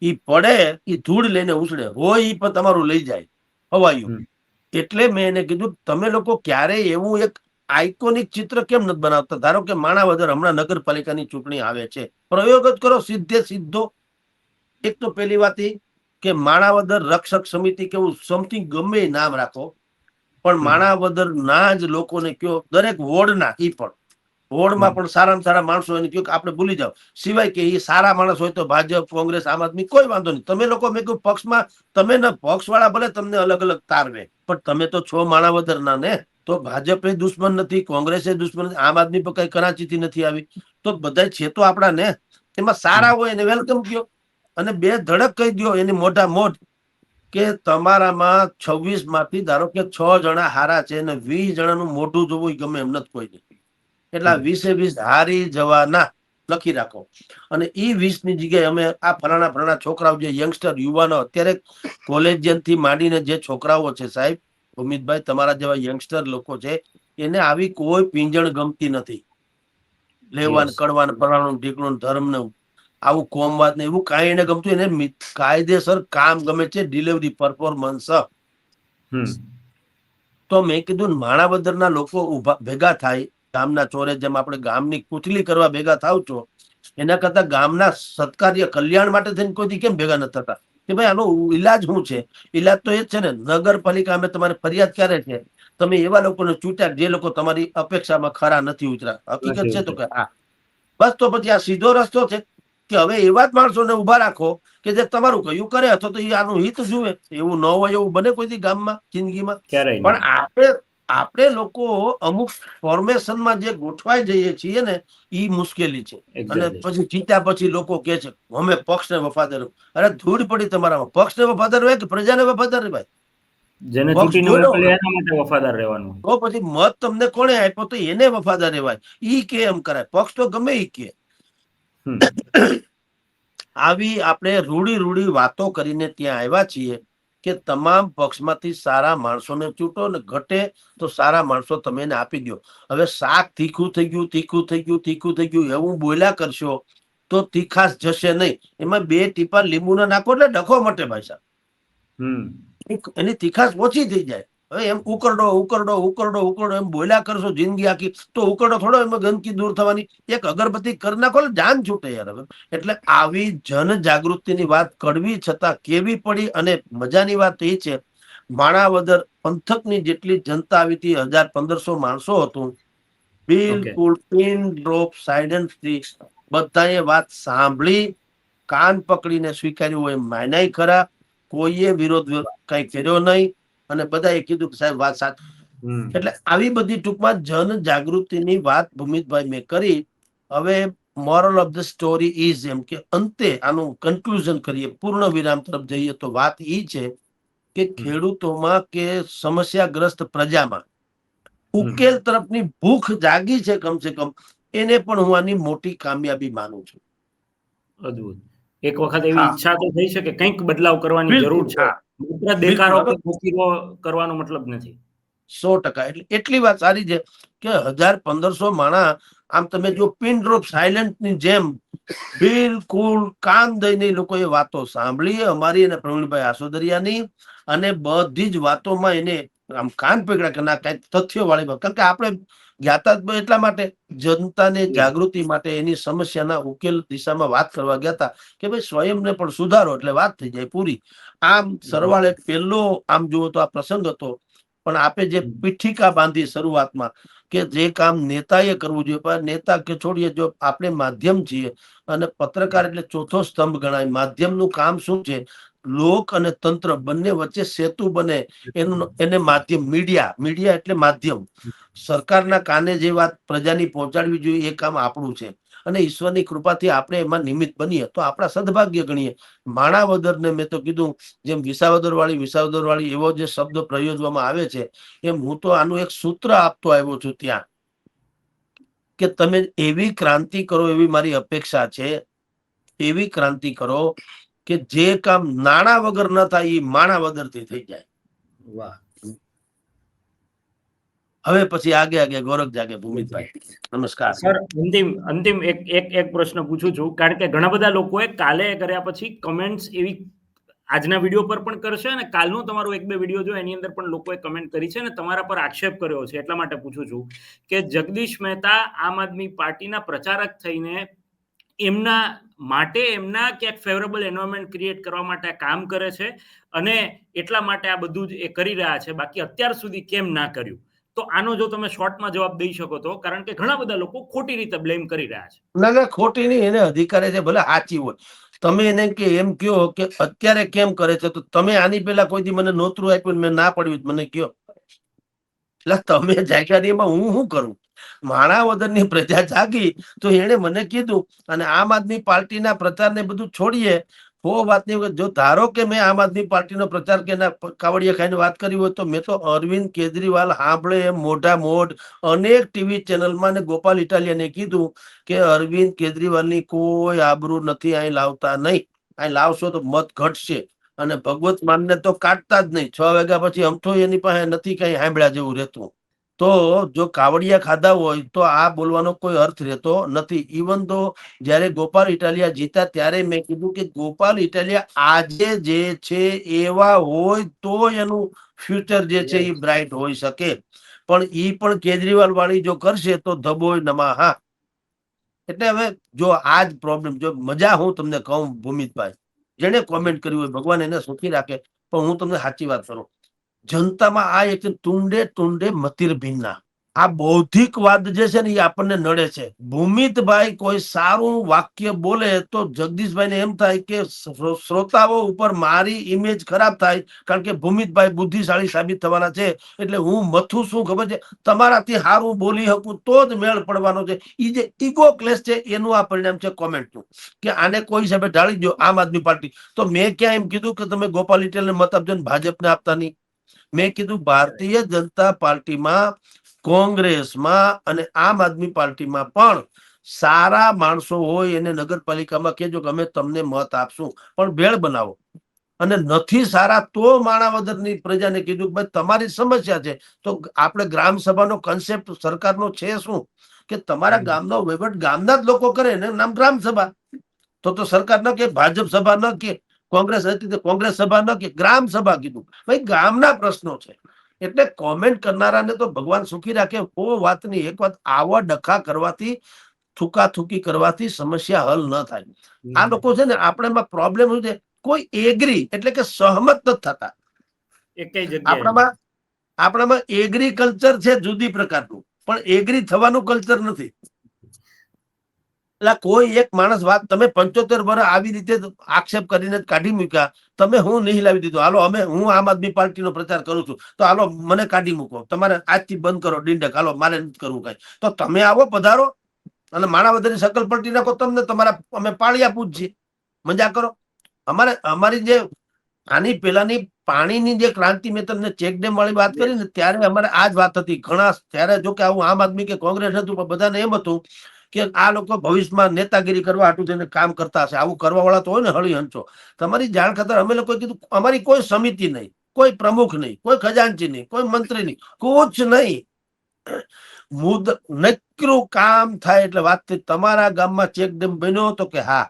ઈ પડે ઈ ધૂળ લઈને ઉછળે, હોય ઈ પણ તમારું લઈ જાય હવાયું. એટલે મેં એને કીધું તમે લોકો ક્યારેય એવું એક આઇકોનિક ચિત્ર કેમ નથી બનાવતા? ધારો કે માણાવદર હમણાં નગરપાલિકાની ચૂંટણી આવે છે, પ્રયોગ જ કરો સીધો. એક તો પેલી વાત એ કે માણાવદર રક્ષક સમિતિ કેવું સમથિંગ ગમે એ નામ રાખો, પણ માણાવદર ના જ લોકોને કયો, દરેક વોર્ડના, ઈ પણ વોર્ડમાં પણ સારામાં સારા માણસો એને કયો કે આપણે ભૂલી જાઓ. સિવાય કે એ સારા માણસ હોય તો ભાજપ, કોંગ્રેસ, આમ આદમી કોઈ વાંધો નહીં. તમે લોકો મેં કહ્યું પક્ષમાં તમે ને પક્ષ વાળા ભલે તમને અલગ અલગ તારવે, પણ તમે તો છો માણાવદરના ને. તો ભાજપ દુશ્મન નથી, કોંગ્રેસે દુશ્મન નથી, આમ આદમી પણ કઈ કરાચીથી નથી આવી. તો બધા છે તો આપણા ને. એમાં સારા હોય એને વેલકમ કયો, અને બે ધડક કહી દો એની મોઢા મોઢ કે તમારામાં 26 માંથી ધારો કે 6 જણા હારા છે અને 20 જણાનું મોઢું જોવું ગમે એમ નથી કોઈ નહીં. એટલે 20 હારી જવાના લખી રાખો. અને ઈ 20 ની જગ્યાએ અમે આ ફલાણા છોકરાઓ જે યંગસ્ટર યુવાનો અત્યારે કોલેજિયન થી માંડીને જે છોકરાઓ છે સાહેબ ભૂમિતભાઈ, તમારા જેવા યંગસ્ટર લોકો છે, એને આવી કોઈ પીંજણ ગમતી નથી. લેવાન કડવાન ફલાણું ઢીકણું ધર્મ ને આવું કોમવાદ ને એવું કાંઈ એને ગમતું. એને કાયદેસર કામ ગમે છે, ડિલિવરી પરફોર્મન્સ. તો મેં કીધું માણાવદરના લોકો ભેગા થાય ગામના ચોરે, જેમ આપણે ગામની કુચલી કરવા ભેગા થાવ છો, એના કરતા ગામના સત્કાર્ય કલ્યાણ માટે થઈને કોઈથી કેમ ભેગા નથી થતા કે ભાઈ આનો ઈલાજ શું છે? ઈલાજ તો એ જ છે ને, નગરપાલિકા અમે તમારી ફરિયાદ ક્યારે છે? તમે એવા લોકોને ચૂંટ્યા જે લોકો તમારી અપેક્ષામાં ખરા નથી ઉતરા. હકીકત છે તો કે હા, બસ તો પછી આ સીધો રસ્તો છે કે હવે એવા જ માણસોને ઉભા રાખો કે જે તમારું કયું કરે, અથવા તો એ આનું હિત જુએ. એવું ન હોય એવું બને કોઈ ગામમાં જિંદગીમાં. પણ આપણે લોકો અમુક ફોર્મેશનમાં જે ગોઠવાઈ જઈએ છીએ ને, ઈ મુશ્કેલી છે. અને પછી જીત્યા પછી લોકો કે છે અમે પક્ષને વફાદાર. અરે ધૂળ પડી તમારામાં. પક્ષને વફાદાર હોય કે પ્રજાને વફાદાર હોય?
જેને ચૂંટીને મોકલ્યા એના માટે વફાદાર રહેવાનું.
તો પછી મત તમને કોણે આપ્યો તો એને વફાદાર રહેવાય. ઈ કે એમ કરાય. પક્ષ તો ગમે ઈ કે. આવી આપણે રૂડી વાતો કરીને ત્યાં આવ્યા છીએ કે તમામ પક્ષમાંથી સારા માણસોને ચૂંટો, ને ઘટે તો સારા માણસો તમે એને આપી દો. હવે શાક તીખું થઈ ગયું એવું બોલ્યા કરશો તો તીખાશ જશે નહીં. એમાં 2 ટીપા લીંબુના નાખો એટલે ડખો મટે ભાઈ સાહેબ. એની તીખાશ ઓછી થઈ જાય. હવે એમ ઉકરડો એમ બોલ્યા કરશો જિંદગી આખી, તો ઉકરડો થોડો એમાં ગંદકી દૂર થવાની. એક અગરબત્તી કરી નાખો જાન છૂટે યાર. હવે એટલે આવી જનજાગૃતિની વાત કડવી છતાં કેવી પડી. અને મજાની વાત એ છે, માણાવદર પંથકની જેટલી જનતા આવી હતી, 1000-1500 માણસો હતું, બિલકુલ પિન ડ્રોપ સાયલેન્સ થી બધાએ વાત સાંભળી, કાન પકડીને સ્વીકાર્યું હોય માન્યાય ખરા. કોઈએ વિરોધ કઈ કર્યો નહીં, અને બધાએ કીધું કે સાહેબ વાત સાચી. એટલે આવી બધી ટૂંકમાં જનજાગૃતિની વાત ભૂમિતભાઈ મેં કરી. હવે moral of the story is એમ કે અંતે આનું કન્ક્લુઝન કરીએ, પૂર્ણ વિરામ તરફ જઈએ, તો વાત એ છે કે ખેડૂતોમાં કે સમસ્યાગ્રસ્ત પ્રજામાં ઉકેલ તરફની ભૂખ જાગી છે કમસે કમ. એને પણ હું આની મોટી કામયાબી માનું છું.
અદભુત. એક વખત એવી ઈચ્છા તો થઈ છે કે કંઈક બદલાવ કરવાની જરૂર છે. માત્ર દેખાડો કે ફકીરો કરવાનો મતલબ નથી.
100%. એટલે એટલી વાત સારી છે કે 1000-1500 માણા આમ તમે જો પિન ડ્રોપ સાયલેન્ટ ની જેમ બિલકુલ કાન દઈને લોકોએ વાતો સાંભળી અમારી અને પ્રવીણભાઈ આસોદરિયાની, અને બધી જ વાતોમાં એને આમ કાન પકડ્યા કે ના કઈક તથ્યો વાળી વાત. કારણ કે આપણે જ્ઞાતા એટલા માટે જનતાને જાગૃતિ માટે એની સમસ્યાના ઉકેલ દિશામાં વાત કરવા ગયા હતા કે ભાઈ સ્વયંને પણ સુધારો એટલે વાત થઈ જાય પૂરી. આમ સરવાળે પહેલો આમ જુઓ તો આ પ્રસંગ હતો, પણ આપે જે પીઠિકા બાંધી શરૂઆતમાં કે જે કામ નેતાએ કરવું જોઈએ, પણ નેતા કે છોડીએ, જો આપણે માધ્યમ છીએ અને પત્રકાર એટલે ચોથો સ્તંભ ગણાય. માધ્યમનું કામ શું છે? લોક અને તંત્ર બંને વચ્ચે સેતુ બને એને માધ્યમ. મીડિયા એટલે માધ્યમ. સરકારના કાને જે વાત પ્રજાની પહોંચાડવી જોઈએ એ કામ આપણું છે. અને ઈશ્વરની કૃપાથી આપણે એમાં નિમિત્ત બનીએ તો આપણા સદભાગ્ય ગણીએ. માણાવદરને મેં તો કીધું જેમ વિસાવદર વાળી એવો જે શબ્દ પ્રયોજવામાં આવે છે એમ હું તો આનું એક સૂત્ર આપતો આવ્યો છું ત્યાં કે તમે એવી ક્રાંતિ કરો એવી મારી અપેક્ષા છે, એવી ક્રાંતિ કરો કે જે કામ નાણાં વગર ન થાય એ માણા વગરથી થઈ જાય.
વાહ.
હવે પછી આગે ગોરખ જાગે ભૂમિતભાઈ. નમસ્કાર.
સર, અંતિમ એક પ્રશ્ન પૂછું છું, કારણ કે ઘણા બધા લોકોએ કાલે કર્યા પછી કમેન્ટ્સ એવી આજના વિડીયો પર પણ કરશે અને કાલનું તમારું 1-2 વિડીયો જો એની અંદર પણ લોકોએ કમેન્ટ કરી છે અને તમારા પર આક્ષેપ કર્યો છે. એટલા માટે પૂછું છું કે જગદીશ મહેતા આમ આદમી પાર્ટીના પ્રચારક થઈને એમના ક્યાંક ફેવરેબલ એન્વાયરમેન્ટ ક્રિએટ કરવા માટે કામ કરે છે અને એટલા માટે આ બધું જ એ કરી રહ્યા છે, બાકી અત્યાર સુધી કેમ ના કર્યું? તો આનો જો તમે શોર્ટમાં જવાબ દઈ શકો તો, કારણ કે ઘણા બધા લોકો ખોટી રીતે બ્લેમ કરી રહ્યા છે.
ના ખોટી નહીં, એને અધિકારે છે, ભલે સાચી હોય. તમે એને કે એમ કયો કે અત્યારે કેમ કરે છે તો તમે આની પેલા કોઈથી મને નોતરું આપ્યું મેં ના પડ્યું મને કયો. એટલે તમે જાગ્યા એમાં હું શું કરું? માણાવદરની પ્રજા જાગી તો એને મને કીધું અને આમ આદમી પાર્ટીના પ્રચારને બધું છોડીએ. વાતની જો ધારો કે મેં આમ આદમી પાર્ટીનો પ્રચાર કે કાવડિયા ખાઈને વાત કરી હોય તો મેં તો અરવિંદ કેજરીવાલ સાંભળે એમ મોઢા મોઢ અનેક ટીવી ચેનલમાં ને ગોપાલ ઇટાલિયાને કીધું કે અરવિંદ કેજરીવાલની કોઈ આબરૂ નથી અહીં લાવતા નહીં, અહીં લાવશો તો મત ઘટશે અને ભગવત માનને તો કાઢતા જ નહીં. 6 વાગ્યા પછી અમથો એની પાસે નથી કઈ સાંભળ્યા જેવું રહેતું. તો જો કાવડિયા ખાધા હોય તો આ બોલવાનો કોઈ અર્થ રહેતો નથી. ઇવન તો જયારે ગોપાલ ઇટાલિયા જીતા ત્યારે મેં કીધું કે ગોપાલ ઇટાલિયા આજે જે છે એવા હોય તો એનું ફ્યુચર જે છે એ બ્રાઇટ હોઈ શકે, પણ ઈ પણ કેજરીવાલ વાળી જો કરશે તો ધબોય નમઃ. એટલે હવે જો આ જ પ્રોબ્લેમ, જો મજા હું તમને કહું ભૂમિતભાઈ, જેને કોમેન્ટ કર્યું હોય ભગવાન એને સુખી રાખે, પણ હું તમને સાચી વાત કરું, જનતામાં આ એક તુંડે મતિર ભિન્ના આ બૌદ્ધિકવાદ જે છે ને એ આપણને નડે છે. ભૂમિતભાઈ કોઈ સારું વાક્ય બોલે તો જગદીશભાઈને એમ થાય કે શ્રોતાઓ ઉપર મારી ઇમેજ ખરાબ થાય, કારણ કે ભૂમિતભાઈ બુદ્ધિશાળી સાબિત થવાના છે એટલે હું મથું શું ખબર છે, તમારાથી સારું બોલી શકું તો જ મેળ પડવાનો છે. એ જે ઈગો ક્લેશ છે એનું આ પરિણામ છે કોમેન્ટનું, કે આને કોઈ હિસાબે ઢાળી દો આમ આદમી પાર્ટી. તો મેં ક્યાં એમ કીધું કે તમે ગોપાલ ઇટેલને મત આપજો ને ભાજપને આપતા નહીં? મેં કીધું ભારતીય જનતા પાર્ટીમાં, કોંગ્રેસમાં અને આમ આદમી પાર્ટીમાં પણ સારા માણસો હોય એને નગરપાલિકામાં કહેજો કે અમે તમને મત આપશું, પણ ભેળ બનાવો. અને નથી સારા તો માણાવદરની પ્રજાને કીધું કે ભાઈ તમારી સમસ્યા છે તો આપણે ગ્રામ સભાનો કન્સેપ્ટ સરકારનો છે શું કે તમારા ગામનો વહીવટ ગામના જ લોકો કરે ને નામ ગ્રામ સભા. તો સરકાર ન કે, ભાજપ સભા ન કે, કોંગ્રેસ હતી તો કોંગ્રેસ સભા ન કે, ગ્રામ સભા કીધું. ભાઈ ગામના પ્રશ્નો છે. એટલે કોમેન્ટ કરનારાને તો ભગવાન સુખી રાખે. વાતની એક વાત, આવા ડખા કરવાથી, થૂકાથૂકી કરવાથી સમસ્યા હલ ન થાય. આ લોકો છે ને આપણે પ્રોબ્લેમ શું છે, કોઈ એગ્રી એટલે કે સહમત નથી થતા. આપણામાં એગ્રીકલ્ચર છે જુદી પ્રકારનું, પણ એગ્રી થવાનું કલ્ચર નથી. એટલે કોઈ એક માણસ વાત તમે 75 વર્ષ આવી રીતે આક્ષેપ કરીને કાઢી મૂક્યા, તમે હું નહીં લાવી દીધું, હાલો હું આમ આદમી પાર્ટીનો પ્રચાર કરું છું તો હાલો મને કાઢી મૂકો, તમારે આજથી બંધ કરો ડીંડક, હાલો મારે નથી કરવું કઈ. તો તમે આવો પધારો અને માણાવદરની શકલ પલટી નાખો, તમને તમારા અમે પાળિયા પૂછીએ, મજા કરો. અમારી જે આની પેલાની પાણીની જે ક્રાંતિ, મેં તમને ચેકડેમ વાળી વાત કરી ને ત્યારે અમારે આ જ વાત હતી ઘણા, ત્યારે જો કે આવું આમ આદમી કે કોંગ્રેસ હતું પણ બધાને એમ હતું કે આ લોકો ભવિષ્યમાં નેતાગીરી કરવા હાટું થઈને કામ કરતા હશે, આવું કરવા વાળા તો હોય ને હળી હંચો. તમારી જાણ ખાતર અમે લોકો કીધું અમારી કોઈ સમિતિ નહીં, કોઈ પ્રમુખ નહીં, કોઈ ખજાનચી નહીં, કોઈ મંત્રી નહીં, કુછ નહીં, નકરું કામ થાય એટલે વાત થઈ. તમારા ગામમાં ચેકડેમ બન્યો તો કે હા,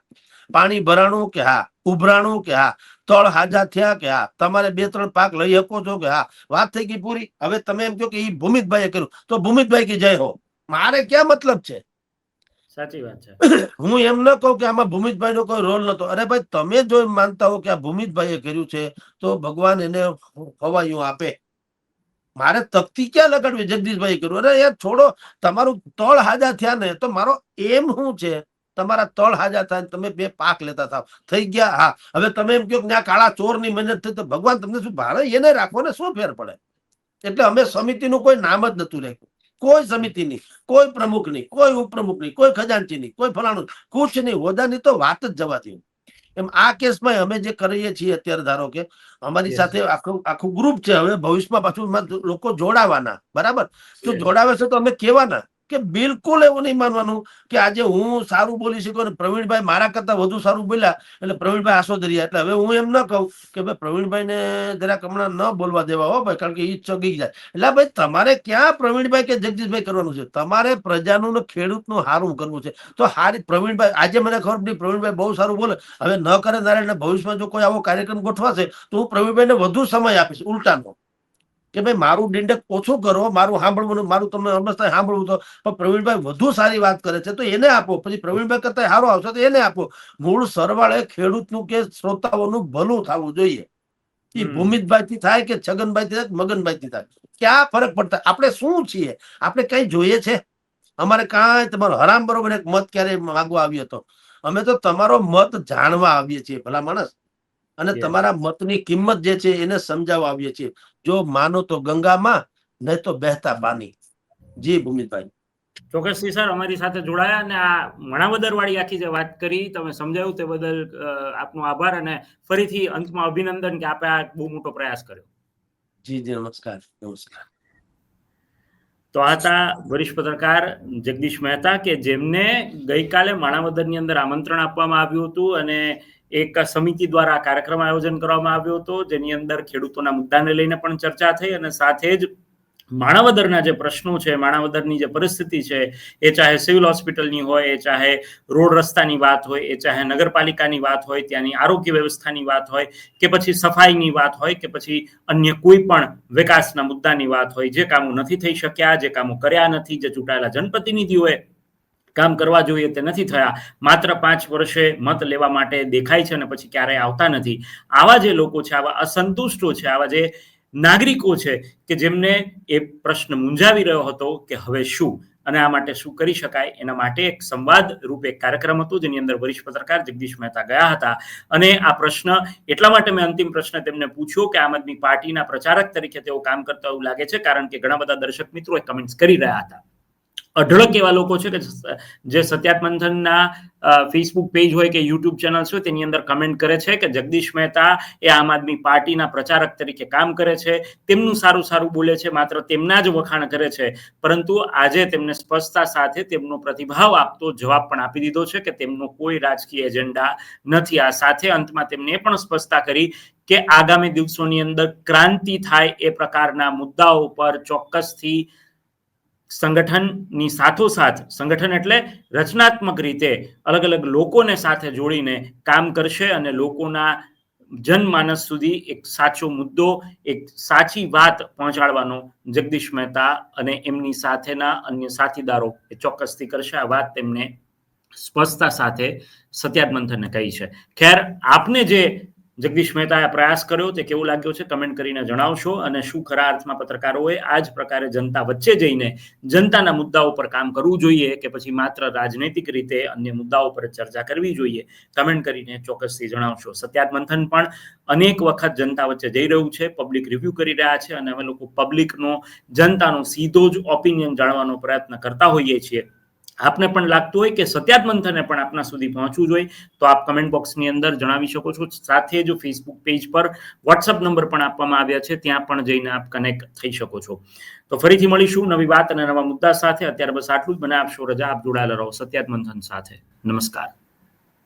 પાણી ભરાણું કે હા, ઉભરાણું કે હા, તળ હાજા થયા કે હા, તમારે 2-3 પાક લઈ શકો છો કે હા, વાત થઈ ગઈ પૂરી. હવે તમે એમ કહો કે એ ભૂમિતભાઈએ કર્યું તો ભૂમિતભાઈ કે જય હો, મારે ક્યાં મતલબ છે?
સાચી વાત છે.
હું એમ ન કહું કે આમાં ભૂમિતભાઈ નો કોઈ રોલ નતો. અરે ભાઈ, તમે જો એમ માનતા હો કે આ ભૂમિતભાઈએ કર્યું છે તો ભગવાન એને હવાયું આપે. મારે તકતી ક્યાં લગાડવી જગદીશભાઈ કર્યું? અરે યાર છોડો, તમારું તળ હાજા થયા ને તો મારો એમ શું છે, તમારા તળ હાજા થાય તમે 2 પાક લેતા થાવ, થઈ ગયા. હા, હવે તમે એમ કહો કે આ કાળા ચોર ની મહેનત થઈ તો ભગવાન તમને શું ભારે, એને રાખો ને, શું ફેર પડે? એટલે અમે સમિતિનું કોઈ નામ જ નતું રાખ્યું. કોઈ સમિતિની, કોઈ પ્રમુખની, કોઈ ઉપપ્રમુખની, કોઈ ખજાનચીની, કોઈ ફલાણું, કુછ નહીં, હોદ્દાની તો વાત જ જવા દો. એમ આ કેસમાં અમે જે કરીએ છીએ અત્યારે, ધારો કે અમારી સાથે આખું ગ્રુપ છે, હવે ભવિષ્યમાં પાછું લોકો જોડાવાના, બરાબર? જો જોડાવે છે તો અમે કહેવાના કે બિલકુલ એવું નહીં માનવાનું કે આજે હું સારું બોલી શકું અને પ્રવીણભાઈ મારા કરતા વધુ સારું બોલ્યા એટલે પ્રવીણભાઈ આસોદરિયા. એટલે હવે હું એમ ન કહું કે ભાઈ પ્રવીણભાઈને જરાક હમણાં ન બોલવા દેવા હો ભાઈ, કારણ કે ઈ ચગી જાય. એટલે ભાઈ તમારે ક્યાં પ્રવીણભાઈ કે જગદીશભાઈ કરવાનું છે? તમારે પ્રજાનું ને ખેડૂતનું સારું કરવું છે. તો હારી પ્રવીણભાઈ, આજે મને ખબર પડી પ્રવીણભાઈ બહુ સારું બોલે, હવે ન કરે ત્યારે ભવિષ્યમાં જો કોઈ આવો કાર્યક્રમ ગોઠવાશે તો હું પ્રવીણભાઈને વધુ સમય આપીશ ઉલટાનો, કે ભાઈ મારું ડિંડક ઓછું કરો, મારું સાંભળવું, મારું તમને હંમેશા સાંભળવું, તો પણ પ્રવીણભાઈ વધુ સારી વાત કરે છે તો એને આપો, પછી પ્રવીણભાઈ કરતા સારો આવશે તો એને આપો. મૂળ સરવાળે ખેડૂતનું કે શ્રોતાઓનું ભલું થવું જોઈએ. એ ભૂમિતભાઈ થી થાય કે છગનભાઈ થી થાય, મગનભાઈ થી થાય, ક્યાં ફરક પડતા? આપણે શું છીએ? આપણે કઈ જોઈએ છે? અમારે કાંઈ તમારો હરામ બરોબર એક મત ક્યારે માગવા આવ્યો હતો? અમે તો તમારો મત જાણવા આવીએ છીએ ભલા માણસ, અને તમારા મતની કિંમત જે છે એને સમજાવવા આવીએ છીએ. જો માનો તો ગંગામાં, નહીં તો બહેતા પાણી. જી ભૂમિતભાઈ.
ચોક્કસથી સર, અમારી સાથે જોડાયા અને આ મણાવદર વાળી આખી જે વાત કરી, તમે સમજાવ્યું તે બદલ આપનો આભાર, અને ફરીથી અંતમાં અભિનંદન કે આપણે આ બહુ મોટો પ્રયાસ કર્યો.
જી જી, નમસ્કાર. નમસ્કાર.
તો આ હતા વરિષ્ઠ પત્રકાર જગદીશ મહેતા, કે જેમને ગઈકાલે માણાવદરની અંદર આમંત્રણ આપવામાં આવ્યું હતું અને એક સમિતિ દ્વારા કાર્યક્રમ આયોજન કરવામાં આવ્યો હતો, જેની અંદર ખેડૂતોના મુદ્દાને લઈને પણ ચર્ચા થઈ, અને સાથે જ માણાવદરના જે પ્રશ્નો છે, માણાવદરની જે પરિસ્થિતિ છે, એ ચાહે સિવિલ હોસ્પિટલની હોય, એ ચાહે રોડ રસ્તાની વાત હોય, એ ચાહે નગરપાલિકાની વાત હોય, ત્યાંની આરોગ્ય વ્યવસ્થાની વાત હોય, કે પછી સફાઈની વાત હોય, કે પછી અન્ય કોઈ પણ વિકાસના મુદ્દાની વાત હોય, જે કામો નથી થઈ શક્યા, જે કામો કર્યા નથી, જે ચૂંટાયેલા જનપ્રતિનિધિઓએ કામ કરવા જોઈએ તે નથી થયા, માત્ર 5 વર્ષે મત લેવા માટે દેખાય છે અને પછી ક્યારેય આવતા નથી. આવા જે લોકો છે, આવા અસંતુષ્ટો છે, આવા જે નાગરિકો છે કે જેમને એ પ્રશ્ન મૂંઝાવી રહ્યો હતો કે હવે શું અને આ માટે શું કરી શકાય, એના માટે એક સંવાદ રૂપે એક કાર્યક્રમ હતો, જેની અંદર વરિષ્ઠ પત્રકાર જગદીશ મહેતા ગયા હતા. અને આ પ્રશ્ન એટલા માટે મેં અંતિમ પ્રશ્ન તેમને પૂછ્યો કે આમ આદમી પાર્ટીના પ્રચારક તરીકે તેઓ કામ કરતા એવું લાગે છે, કારણ કે ઘણા બધા દર્શક મિત્રો કમેન્ટ્સ કરી રહ્યા હતા. અઢળક એવા લોકો છે કે જે સત્યાર્થ મંથનના ફેસબુક પેજ હોય કે યુટ્યુબ ચેનલ હોય તેની અંદર કમેન્ટ કરે છે કે જગદીશ મહેતા એ આમ આદમી પાર્ટીના પ્રચારક તરીકે કામ કરે છે, તેમનું સારું સારું બોલે છે, માત્ર તેમના જ વખાણ કરે છે. પરંતુ આજે તેમને સ્પષ્ટતા સાથે તેમનો પ્રતિભાવ આપતો જવાબ પણ આપી દીધો છે કે તેમનો કોઈ રાજકીય એજન્ડા નથી. આ સાથે અંતમાં તેમને એ પણ સ્પષ્ટતા કરી કે આગામી દિવસોની અંદર ક્રાંતિ થાય એ પ્રકારના મુદ્દાઓ પર ચોક્કસથી સંગઠનની સાથોસાથ, સંગઠન એટલે રચનાત્મક રીતે અલગ અલગ લોકોને સાથે જોડીને કામ કરશે અને લોકોના જનમાનસ સુધી એક સાચો મુદ્દો, એક સાચી વાત પહોંચાડવાનો જગદીશ મહેતા અને એમની સાથેના અન્ય સાથીદારો એ ચોક્કસથી કરશે. આ વાત તેમને સ્પષ્ટતા સાથે સત્યાર્થ મંથનને કહી છે. ખેર, આપને જે જગદીશ મહેતાએ પ્રયાસ કર્યો તે કેવું લાગ્યો છે કમેન્ટ કરીને જણાવશો, અને શું ખરા અર્થમાં પત્રકારોએ આ જ પ્રકારે જનતા વચ્ચે જઈને જનતાના મુદ્દાઓ પર કામ કરવું જોઈએ કે પછી માત્ર રાજનૈતિક રીતે અન્ય મુદ્દાઓ પર ચર્ચા કરવી જોઈએ, કમેન્ટ કરીને ચોક્કસથી જણાવશો. સત્યાર્થ મંથન પણ અનેક વખત જનતા વચ્ચે જઈ રહ્યું છે, પબ્લિક રિવ્યુ કરી રહ્યા છે, અને અમે લોકો પબ્લિકનો, જનતાનો સીધો જ ઓપિનિયન જાણવાનો પ્રયત્ન કરતા હોઈએ છીએ. આપને પણ લાગતું હોય કે સત્યાર્થ મંથને પણ આપના સુધી પહોંચવું જોઈએ તો આપ કમેન્ટ બોક્સની અંદર જણાવી શકો છો. સાથે જ ફેસબુક પેજ પર વોટ્સઅપ નંબર પણ આપવામાં આવ્યા છે, ત્યાં પણ જઈને આપ કનેક્ટ થઈ શકો છો. તો ફરીથી મળીશું નવી વાત અને નવા મુદ્દા સાથે. અત્યારે બસ આટલું જ. મને આપશો રજા. આપ જોડાયેલા રહો સત્યાર્થ મંથન સાથે. નમસ્કાર.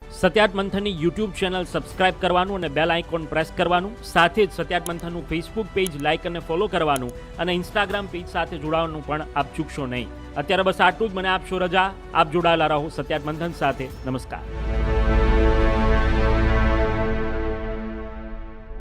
સત્યાર્થ મંથનની યુટ્યુબ ચેનલ સબસ્ક્રાઇબ કરવાનું અને બેલ આઇકોન પ્રેસ કરવાનું, સાથે જ સત્યાર્થ મંથનનું ફેસબુક પેજ લાઇક અને ફોલો કરવાનું અને ઇન્સ્ટાગ્રામ પેજ સાથે જોડાવાનું પણ આપ ચૂકશો નહીં. અત્યારે બસ આટલું જ. મને આપશો રજા. આપ જોડાયેલા રહો સત્યાર્થ મંથન સાથે. નમસ્કાર.